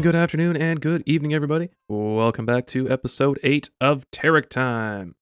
morning, good afternoon, and good evening, everybody. Welcome back to episode 8 of TerickTime.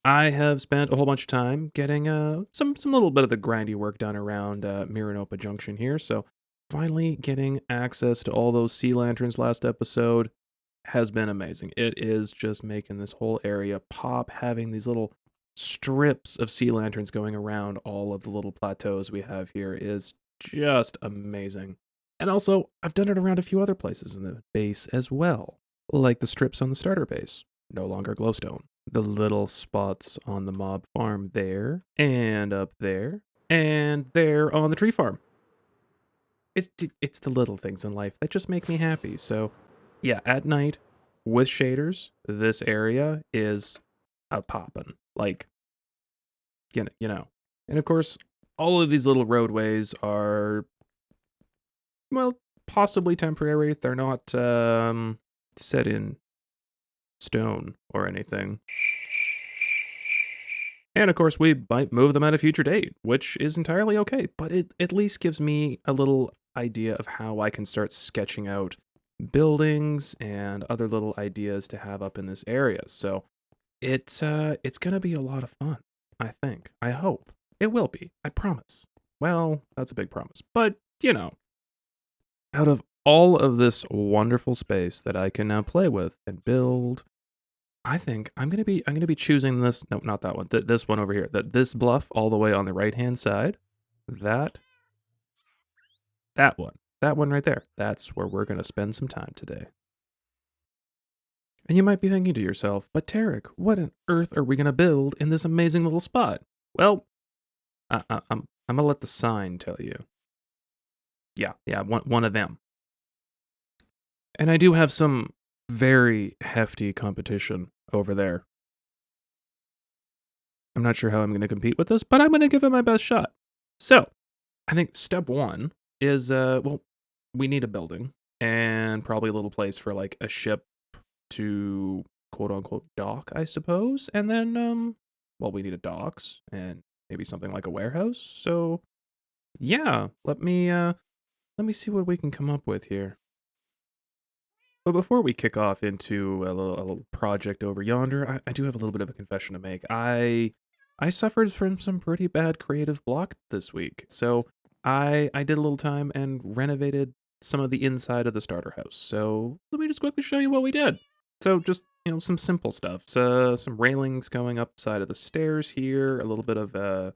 I have spent a whole bunch of time getting some little bit of the grindy work done around Miranopa Junction here, so finally getting access to all those sea lanterns last episode has been amazing. It is just making this whole area pop, having these little strips of sea lanterns going around all of the little plateaus we have here is just amazing. And also, I've done it around a few other places in the base as well, like the strips on the starter base, no longer glowstone. The little spots on the mob farm there, and up there, and there on the tree farm. It's the little things in life that just make me happy. So, yeah, at night, with shaders, this area is a poppin'. Like, you know. And of course, all of these little roadways are, well, possibly temporary. They're not set in stone or anything. And of course, we might move them at a future date, which is entirely okay, but it at least gives me a little idea of how I can start sketching out buildings and other little ideas to have up in this area. So it's gonna be a lot of fun, I think. I hope. It will be, I promise. Well, that's a big promise. But, out of all of this wonderful space that I can now play with and build, I think I'm gonna be choosing this. No, not that one. This one over here. This bluff all the way on the right hand side. That one. That one right there. That's where we're gonna spend some time today. And you might be thinking to yourself, but Tarek, what on earth are we gonna build in this amazing little spot? Well, I'm gonna let the sign tell you. Yeah, one of them. And I do have some very hefty competition over there. I'm not sure how I'm going to compete with this, but I'm going to give it my best shot. So, I think step one is, well, we need a building and probably a little place for like a ship to quote unquote dock, I suppose. And then, well, we need a docks and maybe something like a warehouse. So, yeah, let me see what we can come up with here. But before we kick off into a little project over yonder, I do have a little bit of a confession to make. I suffered from some pretty bad creative block this week, so I did a little time and renovated some of the inside of the starter house. So let me just quickly show you what we did. So just some simple stuff. So some railings going up the side of the stairs here, a little bit of a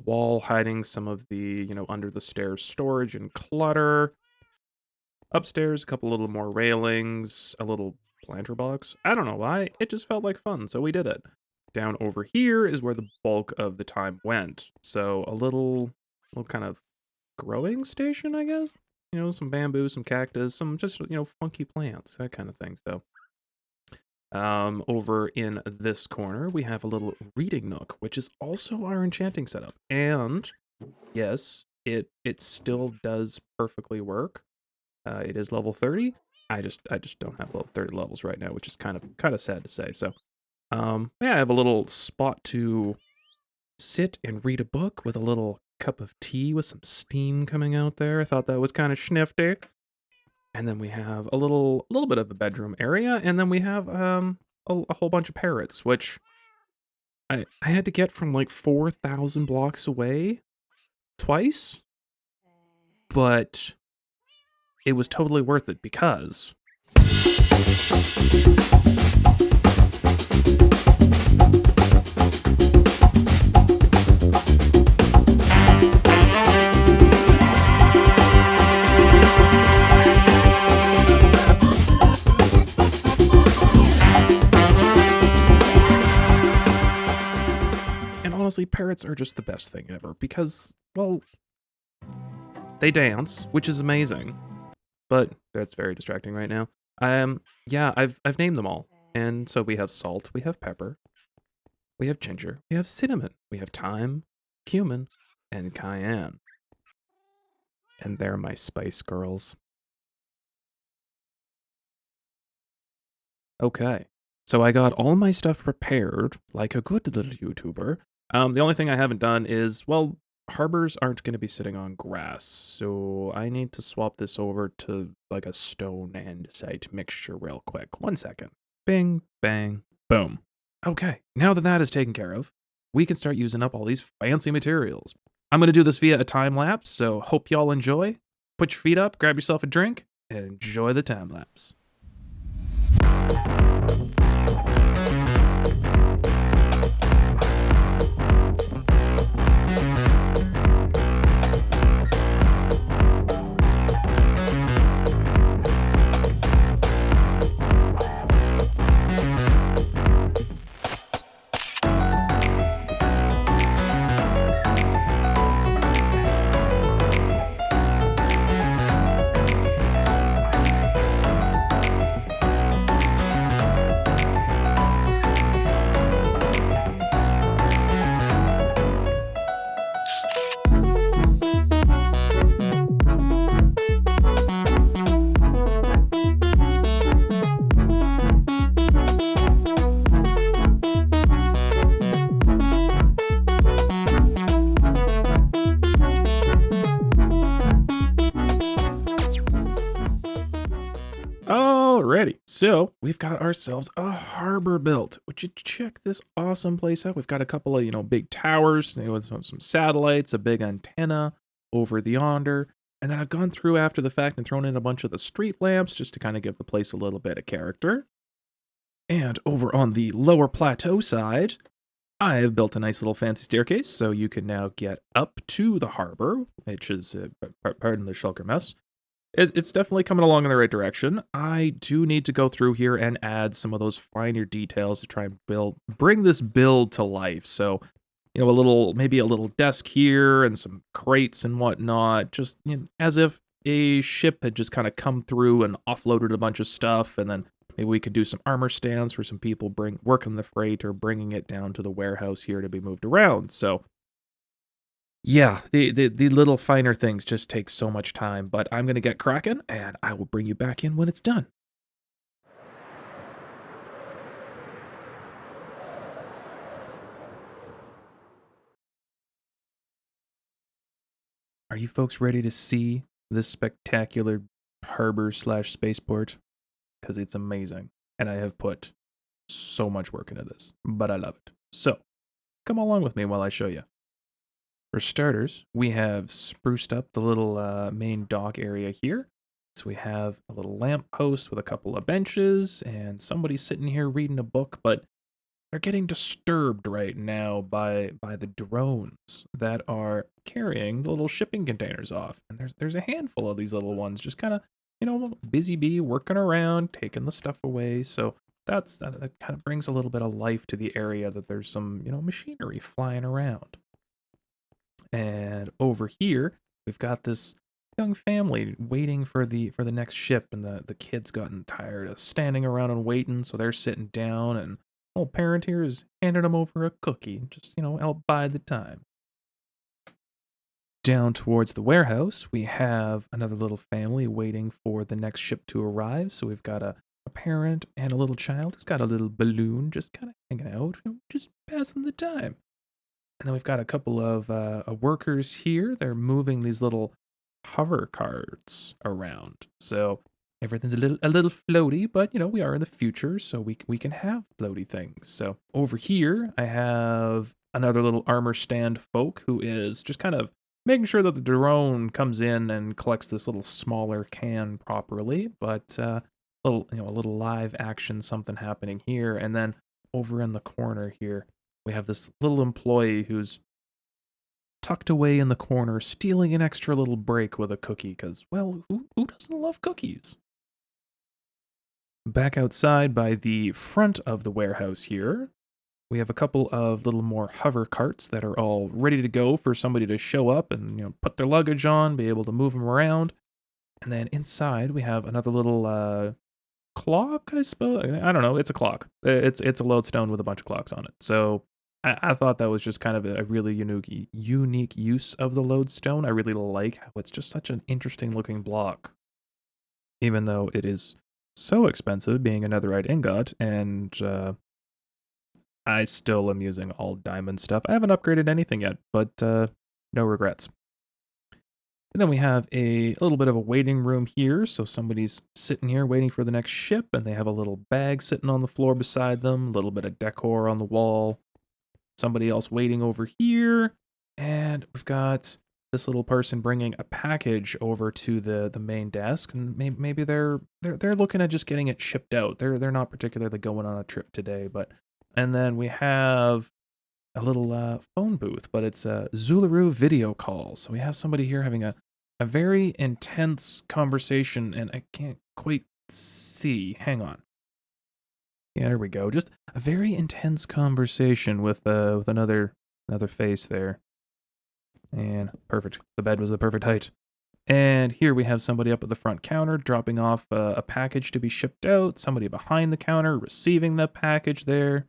wall hiding some of the under the stairs storage and clutter. Upstairs, a couple little more railings, a little planter box. I don't know why, it just felt like fun, so we did it. Down over here is where the bulk of the time went. So a little kind of growing station, I guess? Some bamboo, some cactus, some just, funky plants, that kind of thing. So over in this corner, we have a little reading nook, which is also our enchanting setup. And yes, it still does perfectly work. It is level 30. I just don't have level 30 levels right now, which is kind of sad to say. So, yeah, I have a little spot to sit and read a book with a little cup of tea with some steam coming out there. I thought that was kind of schnifty. And then we have a little bit of a bedroom area, and then we have a whole bunch of parrots, which I had to get from like 4,000 blocks away twice, but it was totally worth it because and honestly, parrots are just the best thing ever because, well, they dance, which is amazing. But that's very distracting right now. Yeah, I've named them all. And so we have salt, we have pepper, we have ginger, we have cinnamon, we have thyme, cumin, and cayenne. And they're my spice girls. Okay, so I got all my stuff prepared like a good little YouTuber. The only thing I haven't done is, well, harbors aren't going to be sitting on grass, so I need to swap this over to like a stone andesite mixture real quick. 1 second. Bing, bang, boom. Okay, now that that is taken care of, we can start using up all these fancy materials. I'm going to do this via a time lapse, so hope y'all enjoy. Put your feet up, grab yourself a drink, and enjoy the time lapse. Alrighty, so we've got ourselves a harbor built. Would you check this awesome place out? We've got a couple of, big towers, with some satellites, a big antenna over the yonder. And then I've gone through after the fact and thrown in a bunch of the street lamps just to kind of give the place a little bit of character. And over on the lower plateau side, I have built a nice little fancy staircase so you can now get up to the harbor, which is, pardon the shulker mess. It's definitely coming along in the right direction. I do need to go through here and add some of those finer details to try and bring this build to life. So, maybe a little desk here and some crates and whatnot, just as if a ship had just kind of come through and offloaded a bunch of stuff, and then maybe we could do some armor stands for some people working the freight or bringing it down to the warehouse here to be moved around. So, yeah, the little finer things just take so much time, but I'm gonna get cracking, and I will bring you back in when it's done. Are you folks ready to see this spectacular harbor/spaceport? Because it's amazing, and I have put so much work into this, but I love it. So, come along with me while I show you. For starters, we have spruced up the little main dock area here. So we have a little lamp post with a couple of benches and somebody sitting here reading a book, but they're getting disturbed right now by the drones that are carrying the little shipping containers off. And there's a handful of these little ones just kind of, busy bee working around, taking the stuff away. So that kind of brings a little bit of life to the area that there's some, machinery flying around. And over here, we've got this young family waiting for the next ship, and the kid's gotten tired of standing around and waiting, so they're sitting down, and old parent here is handing them over a cookie, just, help bide the time. Down towards the warehouse, we have another little family waiting for the next ship to arrive, so we've got a parent and a little child who's got a little balloon just kind of hanging out, just passing the time. And then we've got a couple of workers here. They're moving these little hover carts around. So everything's a little floaty, but we are in the future, so we can have floaty things. So over here, I have another little armor stand folk who is just kind of making sure that the drone comes in and collects this little smaller can properly. But a little live action something happening here, and then over in the corner here, we have this little employee who's tucked away in the corner, stealing an extra little break with a cookie, because, well, who doesn't love cookies? Back outside by the front of the warehouse here, we have a couple of little more hover carts that are all ready to go for somebody to show up and, put their luggage on, be able to move them around. And then inside, we have another little clock, I suppose. I don't know. It's a clock. It's a lodestone with a bunch of clocks on it. So I thought that was just kind of a really unique use of the lodestone. I really like how it's just such an interesting looking block, even though it is so expensive, being a netherite ingot, and I still am using all diamond stuff. I haven't upgraded anything yet, but no regrets. And then we have a little bit of a waiting room here. So somebody's sitting here waiting for the next ship, and they have a little bag sitting on the floor beside them, a little bit of decor on the wall. Somebody else waiting over here. And we've got this little person bringing a package over to the main desk, and maybe they're looking at just getting it shipped out. They're not particularly going on a trip today, but and then we have a little phone booth, but it's a Zuluru video call. So we have somebody here having a very intense conversation, and I can't quite see. Hang on. Yeah, there we go. Just a very intense conversation with another face there. And perfect. The bed was the perfect height. And here we have somebody up at the front counter dropping off a package to be shipped out. Somebody behind the counter receiving the package there.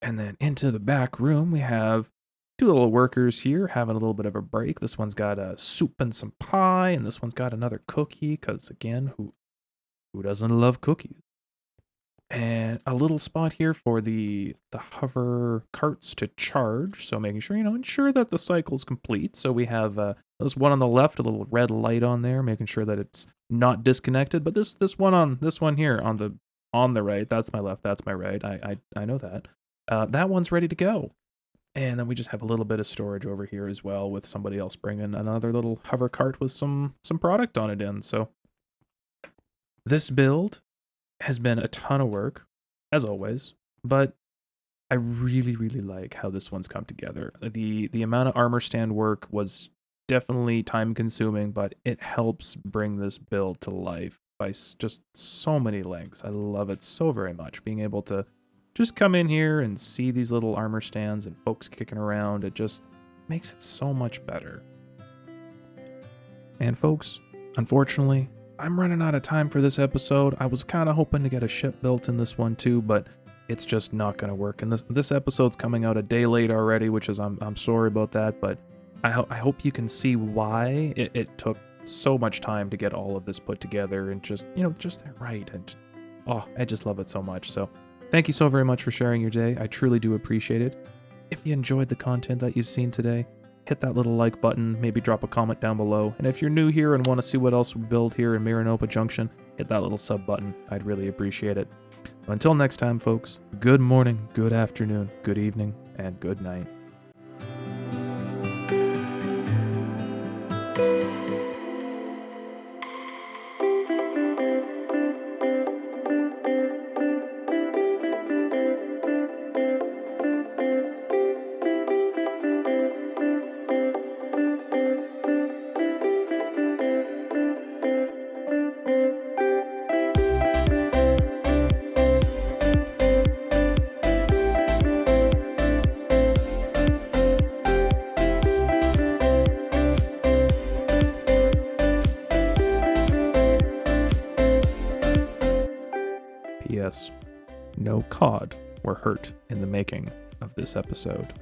And then into the back room, we have two little workers here having a little bit of a break. This one's got a soup and some pie, and this one's got another cookie, because again, who doesn't love cookies? And a little spot here for the hover carts to charge. So making sure, ensure that the cycle's complete. So we have this one on the left, a little red light on there, making sure that it's not disconnected. But this one here on the right, that's my left, that's my right. I know that. That one's ready to go. And then we just have a little bit of storage over here as well, with somebody else bringing another little hover cart with some product on it in. So this build has been a ton of work, as always, but I really, really like how this one's come together. The amount of armor stand work was definitely time consuming, but it helps bring this build to life by just so many lengths. I love it so very much, being able to just come in here and see these little armor stands and folks kicking around. It just makes it so much better. And folks, unfortunately, I'm running out of time for this episode. I was kind of hoping to get a ship built in this one too, but it's just not going to work. And this episode's coming out a day late already, which is I'm sorry about that, but I hope you can see why it took so much time to get all of this put together and just that right. And I just love it so much. So thank you so very much for sharing your day. I truly do appreciate it. If you enjoyed the content that you've seen today, hit that little like button, maybe drop a comment down below. And if you're new here and want to see what else we build here in Miranopa Junction, hit that little sub button. I'd really appreciate it. But until next time, folks, good morning, good afternoon, good evening, and good night. P.S. No cod were hurt in the making of this episode.